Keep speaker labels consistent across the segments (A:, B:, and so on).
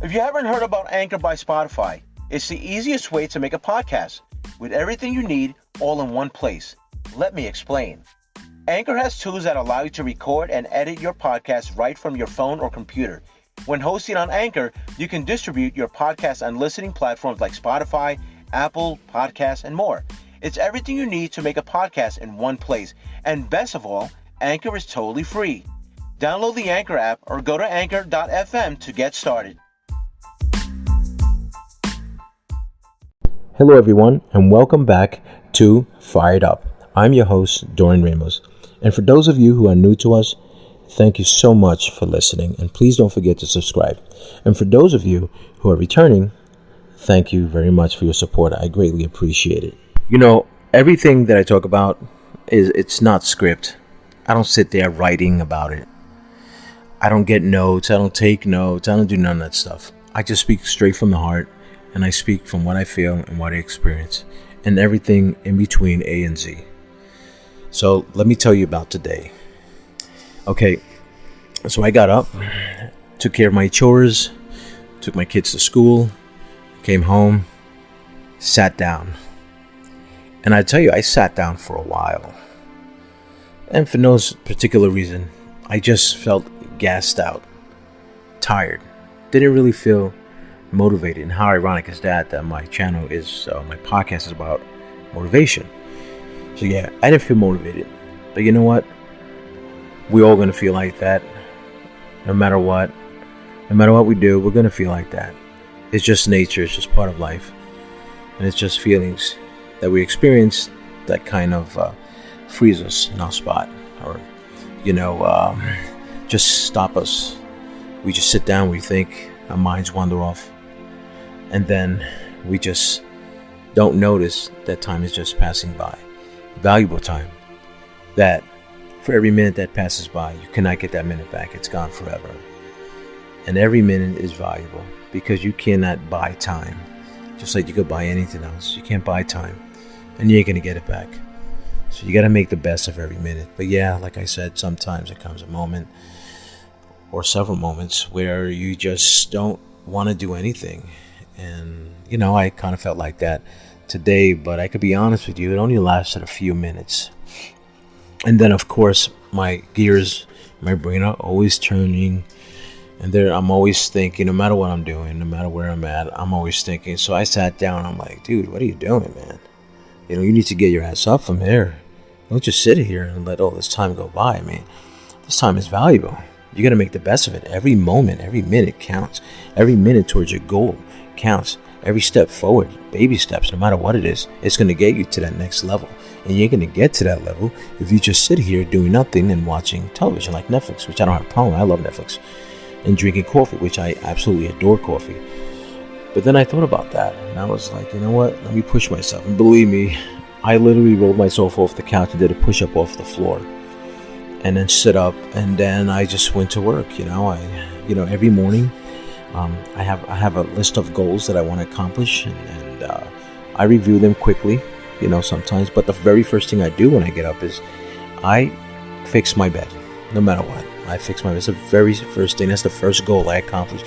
A: If you haven't heard about Anchor by Spotify, it's the easiest way to make a podcast with everything you need all in one place. Let me explain. Anchor has tools that allow you to record and edit your podcast right from your phone or computer. When hosting on Anchor, you can distribute your podcast on listening platforms like Spotify, Apple Podcasts, and more. It's everything you need to make a podcast in one place. And best of all, Anchor is totally free. Download the Anchor app or go to anchor.fm to get started.
B: Hello everyone, and welcome back to Fired Up. I'm your host, Dorian Ramos. And for those of you who are new to us, thank you so much for listening, and please don't forget to subscribe. And for those of you who are returning, thank you very much for your support. I greatly appreciate it. You know, everything that I talk about it's not script. I don't sit there writing about it. I don't get notes. I don't take notes. I don't do none of that stuff. I just speak straight from the heart, and I speak from what I feel and what I experience, and everything in between A and Z. So let me tell you about today. Okay, so I got up, took care of my chores, took my kids to school, came home, sat down. And I tell you, I sat down for a while. And for no particular reason, I just felt gassed out, tired, didn't really feel motivated. And how ironic is that my channel is, my podcast is about motivation. So yeah, I didn't feel motivated. But you know what? We're all going to feel like that. No matter what we do, we're going to feel like that. It's just nature. It's just part of life. And it's just feelings that we experience that kind of freeze us in our spot. Or, just stop us. We just sit down, we think, our minds wander off. And then we just don't notice that time is just passing by. Valuable time. That for every minute that passes by, you cannot get that minute back. It's gone forever. And every minute is valuable because you cannot buy time. Just like you could buy anything else. You can't buy time. And you ain't going to get it back. So you got to make the best of every minute. But yeah, like I said, sometimes there comes a moment or several moments where you just don't want to do anything. And, I kind of felt like that today. But I could be honest with you, it only lasted a few minutes. And then, of course, my gears, my brain are always turning. And I'm always thinking, no matter what I'm doing, no matter where I'm at, I'm always thinking. So I sat down. I'm like, dude, what are you doing, man? You need to get your ass up from here. Don't just sit here and let all this time go by. I mean, this time is valuable. You got to make the best of it. Every moment, every minute counts. Every minute towards your goal counts. Every step forward, baby steps, no matter what it is, it's going to get you to that next level. And you ain't going to get to that level if you just sit here doing nothing and watching television like Netflix, which I don't have a problem with. I love Netflix. And drinking coffee, which I absolutely adore coffee. But then I thought about that, and I was like, you know what? Let me push myself. And believe me, I literally rolled myself off the couch and did a push-up off the floor. And then sit up, and then I just went to work. Every morning, I have a list of goals that I want to accomplish, and I review them quickly, sometimes. But the very first thing I do when I get up is I fix my bed, no matter what. I fix my bed. It's the very first thing. That's the first goal I accomplish.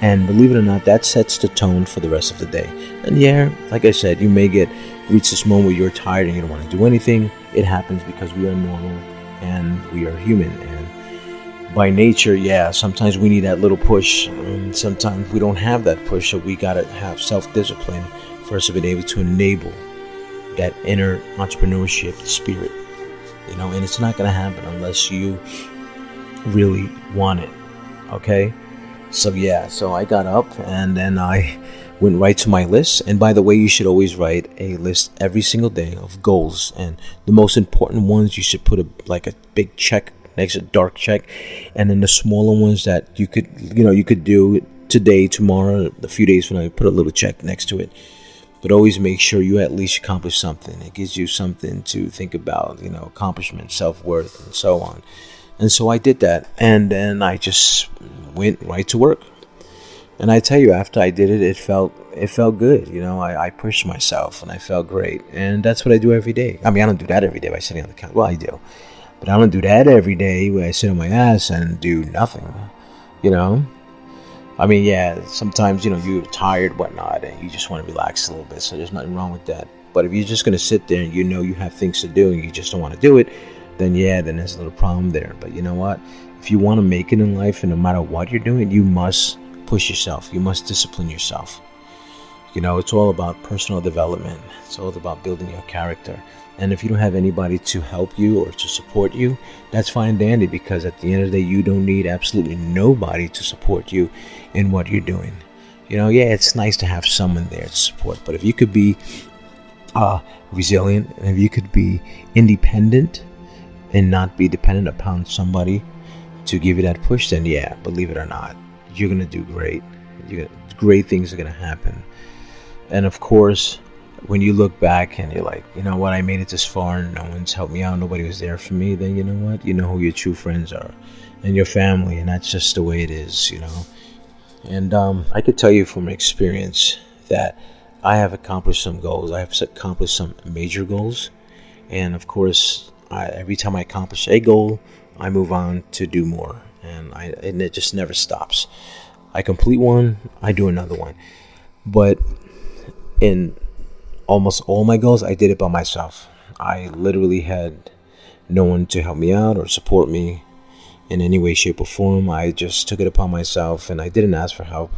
B: And believe it or not, that sets the tone for the rest of the day. And yeah, like I said, you may reach this moment where you're tired and you don't want to do anything. It happens because we are normal and we are human. And by nature, yeah, sometimes we need that little push. And sometimes we don't have that push, so we got to have self-discipline for us to be able to enable that inner entrepreneurship spirit. And it's not going to happen unless you really want it. Okay? So I got up and then I went right to my list. And by the way, you should always write a list every single day of goals. And the most important ones, you should put a big check next to a dark check. And then the smaller ones that you could do today, tomorrow, a few days from now, you put a little check next to it. But always make sure you at least accomplish something. It gives you something to think about, accomplishment, self-worth, and so on. And so I did that, and then I just went right to work. And I tell you, after I did it, it felt good. I pushed myself, and I felt great. And that's what I do every day. I mean, I don't do that every day by sitting on the couch. Well, I do. But I don't do that every day where I sit on my ass and do nothing, I mean, yeah, sometimes, you're tired, whatnot, and you just want to relax a little bit. So there's nothing wrong with that. But if you're just going to sit there and you have things to do and you just don't want to do it, then there's a little problem there. But you know what? If you want to make it in life, and no matter what you're doing, you must push yourself. You must discipline yourself. It's all about personal development. It's all about building your character. And if you don't have anybody to help you or to support you, that's fine and dandy, because at the end of the day, you don't need absolutely nobody to support you in what you're doing. It's nice to have someone there to support, but if you could be resilient, and if you could be independent and not be dependent upon somebody to give you that push, then believe it or not, you're going to do great. Great things are going to happen. And of course, when you look back and you're like, you know what, I made it this far and no one's helped me out, nobody was there for me, then you know what, you know who your true friends are and your family, and that's just the way it is, And I could tell you from experience that I have accomplished some goals. I have accomplished some major goals, and of course, every time I accomplish a goal, I move on to do more, and it just never stops. I complete one, I do another one, but in almost all my goals, I did it by myself. I literally had no one to help me out or support me in any way, shape, or form. I just took it upon myself, and I didn't ask for help.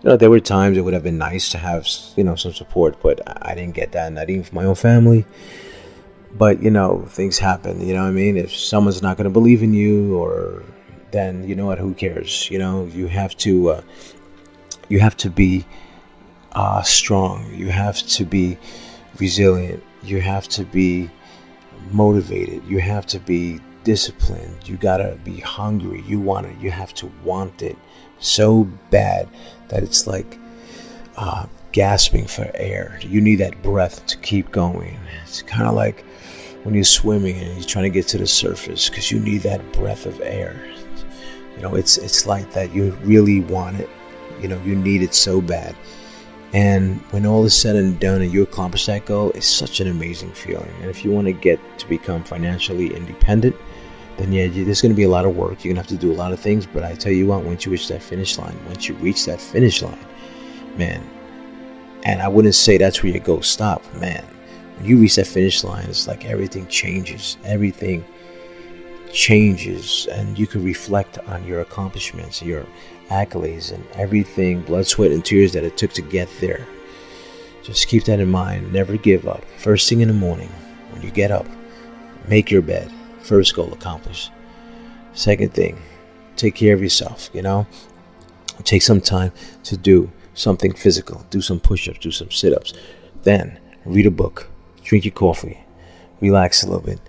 B: There were times it would have been nice to have, some support, but I didn't get that, not even from my own family. But, things happen, what I mean? If someone's not going to believe in you, or then, you know what, who cares? You have to be strong. You have to be resilient. You have to be motivated. You have to be disciplined. You gotta be hungry. You have to want it so bad that it's like gasping for air. You need that breath to keep going. It's kind of like when you're swimming and you're trying to get to the surface, because you need that breath of air. It's like that. You really want it. You need it so bad. And when all is said and done and you accomplish that goal, it's such an amazing feeling. And if you want to get to become financially independent, then there's going to be a lot of work. You're going to have to do a lot of things. But I tell you what, once you reach that finish line, man, and I wouldn't say that's where your goals stop, man. When you reach that finish line, it's like everything changes. Everything changes, and you can reflect on your accomplishments, your accolades, and everything, blood, sweat, and tears that it took to get there. Just keep that in mind. Never give up. First thing in the morning, when you get up, make your bed. First goal accomplished. Second thing, take care of yourself. Take some time to do something physical. Do some push-ups, do some sit-ups. Then read a book, drink your coffee, relax a little bit,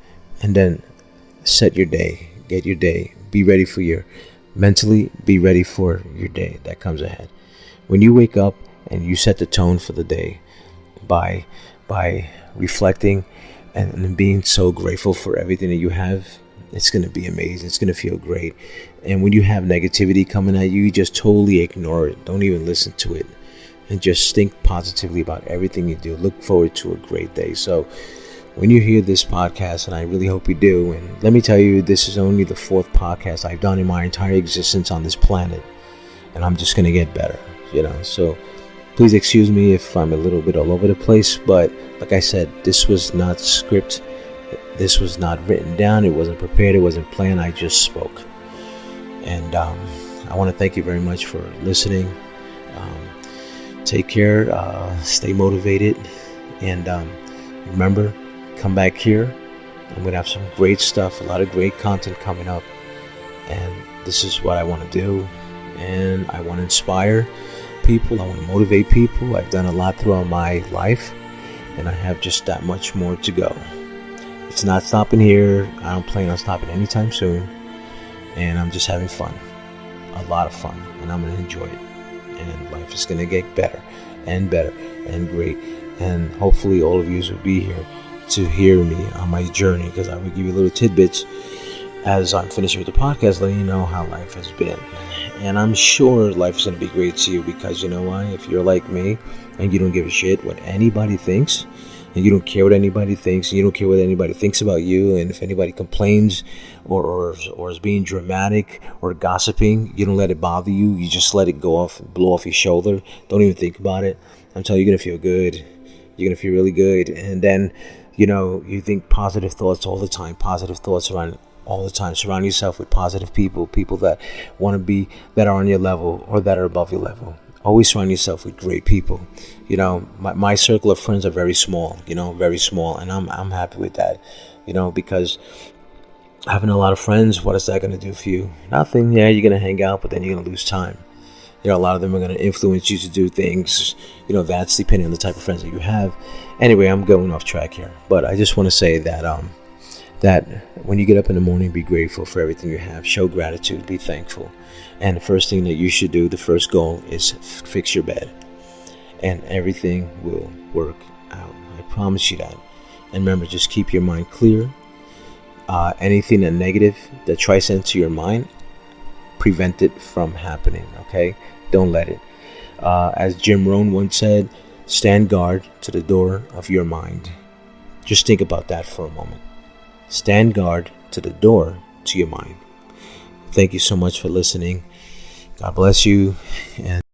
B: and then set your day. Get your day. Be ready for mentally be ready for your day that comes ahead. When you wake up and you set the tone for the day by reflecting and being so grateful for everything that you have, it's going to be amazing. It's going to feel great. And when you have negativity coming at you, just totally ignore it. Don't even listen to it. And just think positively about everything you do. Look forward to a great day. So when you hear this podcast, and I really hope you do, and let me tell you, this is only the 4th podcast I've done in my entire existence on this planet, and I'm just going to get better, so please excuse me if I'm a little bit all over the place, but like I said, this was not script, this was not written down, it wasn't prepared, it wasn't planned, I just spoke. And I want to thank you very much for listening. Take care, stay motivated, and remember, come back here. I'm going to have some great stuff, a lot of great content coming up, and this is what I want to do, and I want to inspire people, I want to motivate people. I've done a lot throughout my life, and I have just that much more to go. It's not stopping here. I don't plan on stopping anytime soon, and I'm just having fun, a lot of fun, and I'm going to enjoy it, and life is going to get better and great, and hopefully all of you will be here to hear me on my journey, because I will give you little tidbits as I'm finishing with the podcast, letting you know how life has been. And I'm sure life is going to be great to you, because you know why? If you're like me and you don't give a shit what anybody thinks, and you don't care what anybody thinks, and you don't care what anybody thinks about you, and if anybody complains or is being dramatic or gossiping, you don't let it bother you. You just let it blow off your shoulder. Don't even think about it. I'm telling you, you're going to feel good. You're going to feel really good. And then, you think positive thoughts all the time, positive thoughts around all the time. Surround yourself with positive people that want to be, that are on your level or that are above your level. Always surround yourself with great people. My circle of friends are very small, very small. And I'm happy with that, because having a lot of friends, what is that going to do for you? Nothing. Yeah, you're going to hang out, but then you're going to lose time. A lot of them are going to influence you to do things. That's depending on the type of friends that you have. Anyway, I'm going off track here. But I just want to say that that when you get up in the morning, be grateful for everything you have. Show gratitude. Be thankful. And the first thing that you should do, the first goal, is fix your bed. And everything will work out. I promise you that. And remember, just keep your mind clear. Anything that negative that tries to enter your mind, prevent it from happening, okay? Don't let it. As Jim Rohn once said, stand guard to the door of your mind. Just think about that for a moment. Stand guard to the door to your mind. Thank you so much for listening. God bless you. And